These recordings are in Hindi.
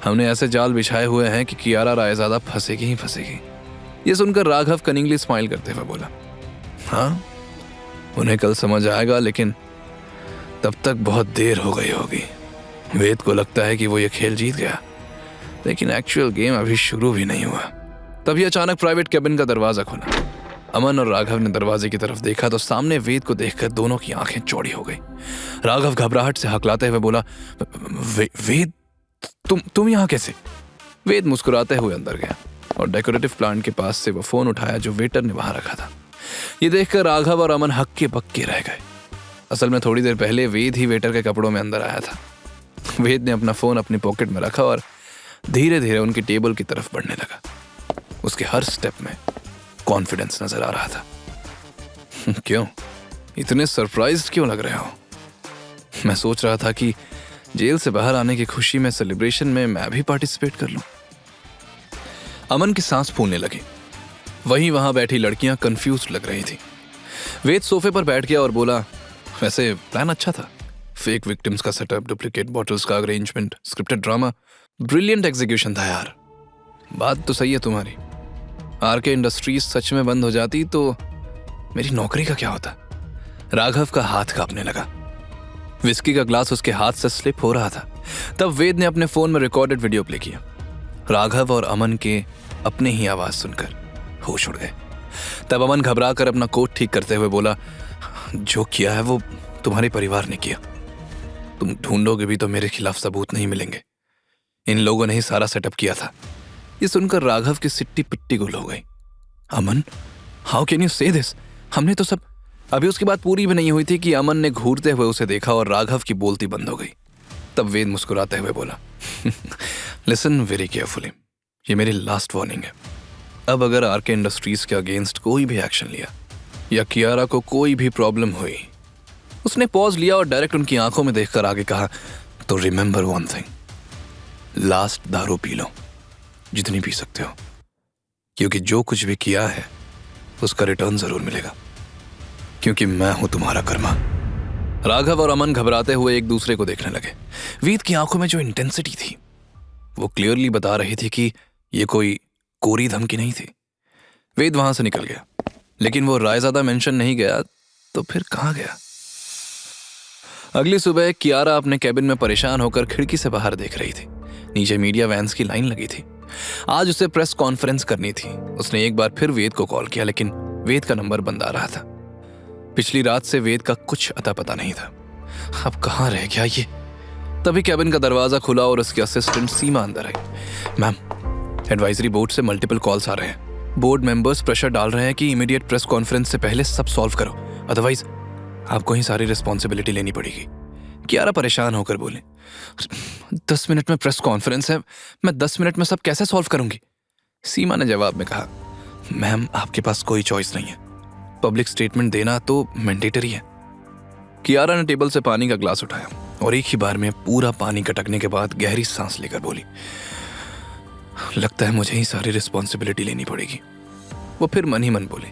हमने ऐसे जाल बिछाए हुए हैं कि कियारा रायजादा फंसेगी ही फंसेगी। ये सुनकर राघव कनिंगली स्माइल करते हुए बोला, हाँ उन्हें कल समझ आएगा, लेकिन तब तक बहुत देर हो गई होगी। वेद को लगता है कि वो ये खेल जीत गया, लेकिन एक्चुअल गेम अभी शुरू भी नहीं हुआ। तभी अचानक प्राइवेट कैबिन का दरवाजा खुला। अमन और राघव ने दरवाजे की तरफ देखा तो सामने वेद को देखकर दोनों की आंखें चौड़ी हो गई। राघव घबराहट से हकलाते हुए बोला, वेद तुम यहाँ कैसे? वेद मुस्कुराते हुए अंदर गया और डेकोरेटिव प्लांट के पास से वो फोन उठाया जो वेटर ने वहां रखा था। ये देखकर राघव और अमन हक्के बक्के रह गए। असल में थोड़ी देर पहले वेद ही वेटर के कपड़ों में अंदर आया था। वेद ने अपना फोन अपनी पॉकेट में रखा और धीरे धीरे उनकी टेबल की तरफ बढ़ने लगा। उसके हर स्टेप में कॉन्फिडेंस नजर आ रहा था। क्यों इतने सरप्राइज्ड क्यों लग रहे हो? मैं सोच रहा था कि जेल से बाहर आने की खुशी में सेलिब्रेशन में मैं भी पार्टिसिपेट कर लूं। अमन की सांस फूलने लगी। वहीं वहां बैठी लड़कियां कंफ्यूज्ड लग रही थी। वेद सोफे पर बैठ गया और बोला, वैसे प्लान अच्छा था। फेक विक्टिम्स का सेटअप, डुप्लीकेट बॉटल्स का arrangement, scripted drama, brilliant execution था यार। बात तो सही है तुम्हारी। आरके इंडस्ट्रीज सच में बंद हो जाती तो मेरी नौकरी का क्या होता? राघव का हाथ कांपने लगा। विस्की का ग्लास उसके हाथ से स्लिप हो रहा था। तब वेद ने अपने फोन में रिकॉर्डेड वीडियो प्ले किया। राघव और अमन के अपने ही आवाज सुनकर होश उड़ गए। तब अमन घबरा कर अपना कोट ठीक करते हुए बोला, जो किया है वो तुम्हारे परिवार ने किया। तुम ढूंढोगे भी तो मेरे खिलाफ सबूत नहीं मिलेंगे। इन लोगों ने ही सारा सेटअप किया था। ये सुनकर राघव की सिट्टी पिट्टी गुल हो गई। अमन, हाउ कैन यू से दिस? हमने तो सब। अभी उसकी बात पूरी भी नहीं हुई थी कि अमन ने घूरते हुए उसे देखा और राघव की बोलती बंद हो गई। तब वेद मुस्कुराते हुए बोला, लिसन वेरी केयरफुली, ये मेरी लास्ट वार्निंग है। अब अगर आरके इंडस्ट्रीज के अगेंस्ट कोई भी एक्शन लिया या कियारा को कोई भी प्रॉब्लम हुई। उसने पॉज लिया और डायरेक्ट उनकी आंखों में देखकर आगे कहा, तो रिमेंबर वन थिंग, लास्ट दारू पी लो, जितनी पी सकते हो, क्योंकि जो कुछ भी किया है उसका रिटर्न जरूर मिलेगा, क्योंकि मैं हूं तुम्हारा कर्मा। राघव और अमन घबराते हुए एक दूसरे को देखने लगे। वेद की आंखों में जो इंटेंसिटी थी वो क्लियरली बता रही थी कि ये कोई कोरी धमकी नहीं थी। वेद वहां से निकल गया, लेकिन वो रायजादा मेंशन नहीं गया तो फिर कहां गया? अगली सुबह कियारा अपने कैबिन में परेशान होकर खिड़की से बाहर देख रही थी। नीचे मीडिया वैन्स की लाइन लगी थी। आज उसे प्रेस कॉन्फ्रेंस करनी थी। उसने एक बार फिर वेद को कॉल किया, लेकिन वेद का नंबर बंद आ रहा था। पिछली रात से वेद का कुछ अता पता नहीं था। अब कहां रह गया ये? तभी कैबिन का दरवाजा खुला और उसकी असिस्टेंट सीमा अंदर आई। मैम, एडवाइजरी बोर्ड से मल्टीपल कॉल्स आ रहे हैं। बोर्ड मेंबर्स प्रेशर डाल रहे हैं कि इमीडिएट प्रेस कॉन्फ्रेंस से पहले सब सॉल्व करो, अदरवाइज आपको ही सारी रिस्पॉन्सिबिलिटी लेनी पड़ेगी। कियारा परेशान होकर बोले, 10 मिनट में प्रेस कॉन्फ्रेंस है, मैं 10 मिनट में सब कैसे सॉल्व करूंगी? सीमा ने जवाब में कहा, मैम आपके पास कोई चॉइस नहीं है, पब्लिक स्टेटमेंट देना तो मैंडेटरी है। कियारा ने टेबल से पानी का ग्लास उठाया और एक ही बार में पूरा पानी गटकने के बाद गहरी सांस लेकर बोली, लगता है मुझे ही सारी रिस्पॉन्सिबिलिटी लेनी पड़ेगी। वो फिर मन ही मन बोली,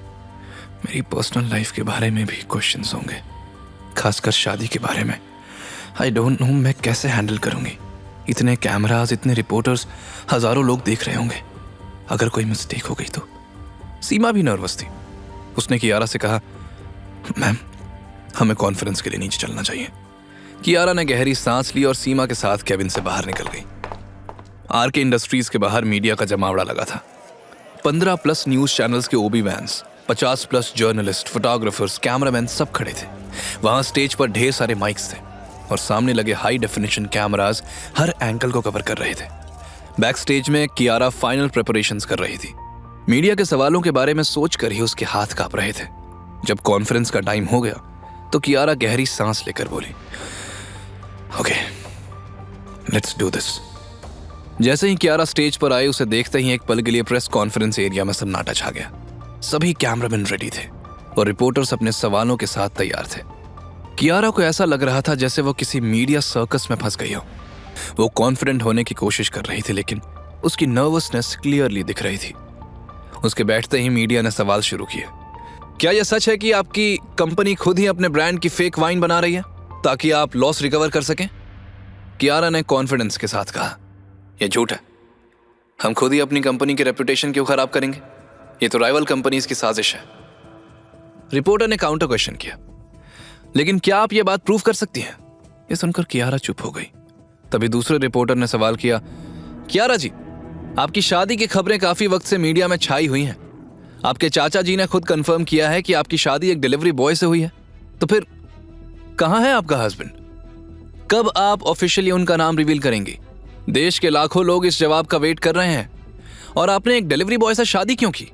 मेरी पर्सनल लाइफ के बारे में भी क्वेश्चंस होंगे, खासकर शादी के बारे में। आई डोंट नो मैं कैसे हैंडल करूंगी। इतने कैमरास, इतने रिपोर्टर्स, हजारों लोग देख रहे होंगे। अगर कोई मिस्टेक हो गई तो। सीमा भी नर्वस थी। उसने कियारा से कहा, मैम हमें कॉन्फ्रेंस के लिए नीचे चलना चाहिए। कियारा ने गहरी सांस ली और सीमा के साथ कैबिन से बाहर निकल गई। आरके इंडस्ट्रीज के बाहर मीडिया का जमावड़ा लगा था। 15+ न्यूज चैनल्स के ओबी वैन्स, 50+ जर्नलिस्ट, फोटोग्राफर्स, कैमरामैन सब खड़े थे। वहां स्टेज पर ढेर सारे माइक्स थे और सामने लगे हाई डेफिनेशन कैमरास हर एंगल को कवर कर रहे थे। बैक स्टेज में कियारा फाइनल प्रिपरेशंस कर रही थी। मीडिया के सवालों के बारे में सोचकर ही उसके हाथ कांप रहे थे। जब कॉन्फ्रेंस का टाइम हो गया तो कियारा गहरी सांस लेकर बोली, ओके लेट्स डू दिस। जैसे ही कियारा स्टेज पर आई, उसे देखते ही एक पल के लिए प्रेस कॉन्फ्रेंस एरिया में सन्नाटा छा गया। सभी कैमरामैन रेडी थे और रिपोर्टर्स अपने सवालों के साथ तैयार थे। कियारा को ऐसा लग रहा था जैसे वो किसी मीडिया सर्कस में फंस गई हो। वो कॉन्फिडेंट होने की कोशिश कर रही थी, लेकिन उसकी नर्वसनेस क्लियरली दिख रही थी। उसके बैठते ही मीडिया ने सवाल शुरू किया, क्या यह सच है कि आपकी कंपनी खुद ही अपने ब्रांड की फेक वाइन बना रही है ताकि आप लॉस रिकवर कर सकें? कियारा ने कॉन्फिडेंस के साथ कहा, ये झूठ है। हम खुद ही अपनी कंपनी की रेपुटेशन क्यों खराब करेंगे? ये तो राइवल कंपनीज की साजिश है। रिपोर्टर ने काउंटर क्वेश्चन किया, लेकिन क्या आप ये बात प्रूव कर सकती हैं? ये सुनकर कियारा चुप हो गई। तभी दूसरे रिपोर्टर ने सवाल किया, कियारा जी, आपकी शादी की खबरें काफी वक्त से मीडिया में छाई हुई हैं। आपके चाचा जी ने खुद कंफर्म किया है कि आपकी शादी एक डिलीवरी बॉय से हुई है। तो फिर कहां है आपका हस्बैंड? कब आप ऑफिशियली उनका नाम रिवील करेंगी? देश के लाखों लोग इस जवाब का वेट कर रहे हैं। और आपने एक डिलीवरी बॉय से शादी क्यों की?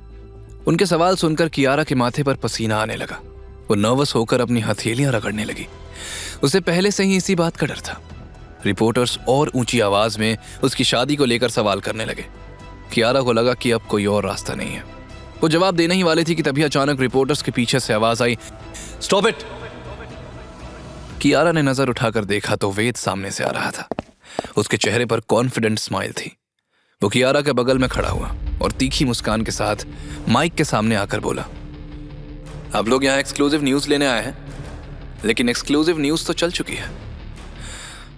उनके सवाल सुनकर कियारा के माथे पर पसीना आने लगा। वो नर्वस होकर अपनी हथेलियां रगड़ने लगी। उसे पहले से ही इसी बात का डर था। रिपोर्टर्स और ऊंची आवाज में उसकी शादी को लेकर सवाल करने लगे। कियारा को लगा कि अब कोई और रास्ता नहीं है। वो जवाब देने ही वाली थी कि तभी अचानक रिपोर्टर्स के पीछे से आवाज आई, स्टॉप इट। कियारा ने नजर उठाकर देखा तो वेद सामने से आ रहा था। उसके चेहरे पर कॉन्फिडेंट स्माइल थी। वो कियारा के बगल में खड़ा हुआ और तीखी मुस्कान के साथ माइक के सामने आकर बोला, आप लोग यहाँ एक्सक्लूसिव न्यूज लेने आए हैं, लेकिन एक्सक्लूसिव न्यूज तो चल चुकी है।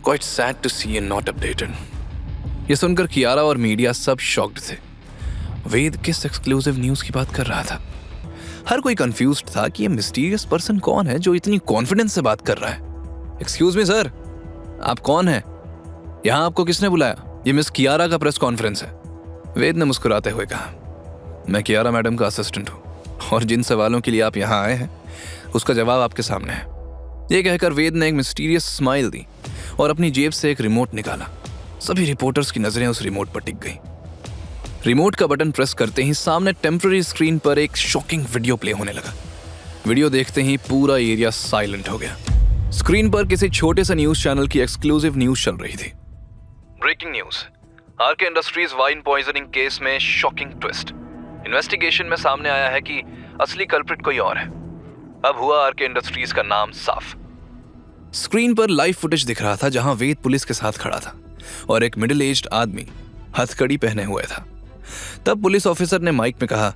Quite sad to see you not updated. ये सुनकर कियारा और मीडिया सब शॉक्ड थे। वेद किस एक्सक्लूसिव न्यूज की बात कर रहा था? हर कोई कंफ्यूज्ड था कि ये मिस्टीरियस पर्सन कौन है जो इतनी कॉन्फिडेंस से बात कर रहा है। एक्सक्यूज मी सर, आप कौन हैं? यहाँ आपको किसने बुलाया? ये मिस कियारा का प्रेस कॉन्फ्रेंस है। वेद ने मुस्कुराते हुए कहा, मैं कियारा मैडम का असिस्टेंट हूँ और जिन सवालों के लिए आप यहाँ आए हैं उसका जवाब आपके सामने है। ये कहकर वेद ने एक मिस्टीरियस स्माइल दी और अपनी जेब से एक रिमोट निकाला। सभी रिपोर्टर्स की नजरें उस रिमोट पर टिक गई। रिमोट का बटन प्रेस करते ही सामने टेम्पररी स्क्रीन पर एक शॉकिंग वीडियो प्ले होने लगा। वीडियो देखते ही पूरा एरिया साइलेंट हो गया। स्क्रीन पर किसी छोटे से न्यूज चैनल की एक्सक्लूसिव न्यूज चल रही थी। Breaking news, RK industries wine poisoning case में शॉकिंग ट्विस्ट। इन्वेस्टिगेशन में सामने आया है कि असली कल्प्रिट कोई और है। अब हुआ आरके इंडस्ट्रीज का नाम साफ। स्क्रीन पर लाइव फुटेज दिख रहा था जहां वेद पुलिस के साथ खड़ा था और एक मिडिल एज्ड आदमी हथकड़ी पहने हुए था। तब पुलिस ऑफिसर ने माइक में कहा,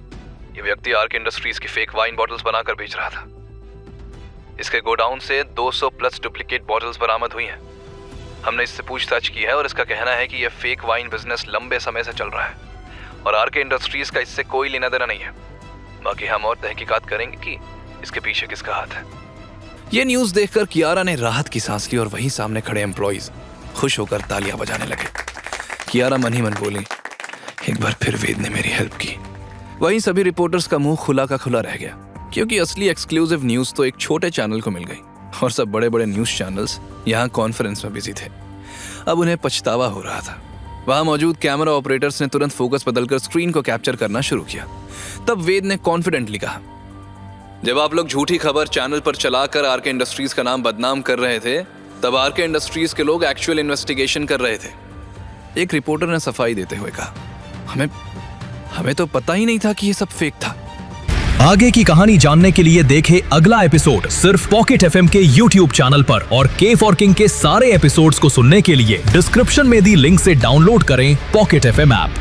यह व्यक्ति आरके इंडस्ट्रीज की फेक वाइन बॉटल्स बनाकर बेच रहा था। इसके गोडाउन से 200 प्लस डुप्लीकेट बॉटल्स बरामद हुई हैं। हमने इससे पूछताछ की है और इसका कहना है कि यह फेक वाइन बिजनेस लंबे समय से चल रहा है और आरके इंडस्ट्रीज का इससे कोई लेना देना नहीं है। बाकी हम और तहकीकात करेंगे कि इसके पीछे किसका हाथ है। यह न्यूज देखकर कियारा ने राहत की सांस ली और वहीं सामने खड़े एम्प्लॉइज खुश होकर तालियां बजाने लगे। कियारा मन ही मन बोली, एक बार फिर वेद ने मेरी हेल्प की। वहीं सभी रिपोर्टर्स का मुंह खुला का खुला रह गया, क्योंकि असली एक्सक्लूसिव न्यूज तो एक छोटे चैनल को मिल गई और सब बड़े बड़े न्यूज चैनल्स यहाँ कॉन्फ्रेंस में बिजी थे। अब उन्हें पछतावा हो रहा था। वहां मौजूद कैमरा ऑपरेटर्स ने तुरंत फोकस बदलकर स्क्रीन को कैप्चर करना शुरू किया। तब वेद ने कॉन्फिडेंटली कहा, जब आप लोग झूठी खबर चैनल पर चलाकर आरके इंडस्ट्रीज का नाम बदनाम कर रहे थे, तब आरके इंडस्ट्रीज के लोग एक्चुअल इन्वेस्टिगेशन कर रहे थे। एक रिपोर्टर ने सफाई देते हुए कहा, हमें तो पता ही नहीं था कि ये सब फेक था। आगे की कहानी जानने के लिए देखें अगला एपिसोड सिर्फ पॉकेट एफएम के YouTube चैनल पर और के फॉर किंग के सारे एपिसोड्स को सुनने के लिए डिस्क्रिप्शन में दी लिंक से डाउनलोड करें पॉकेट एफएम ऐप।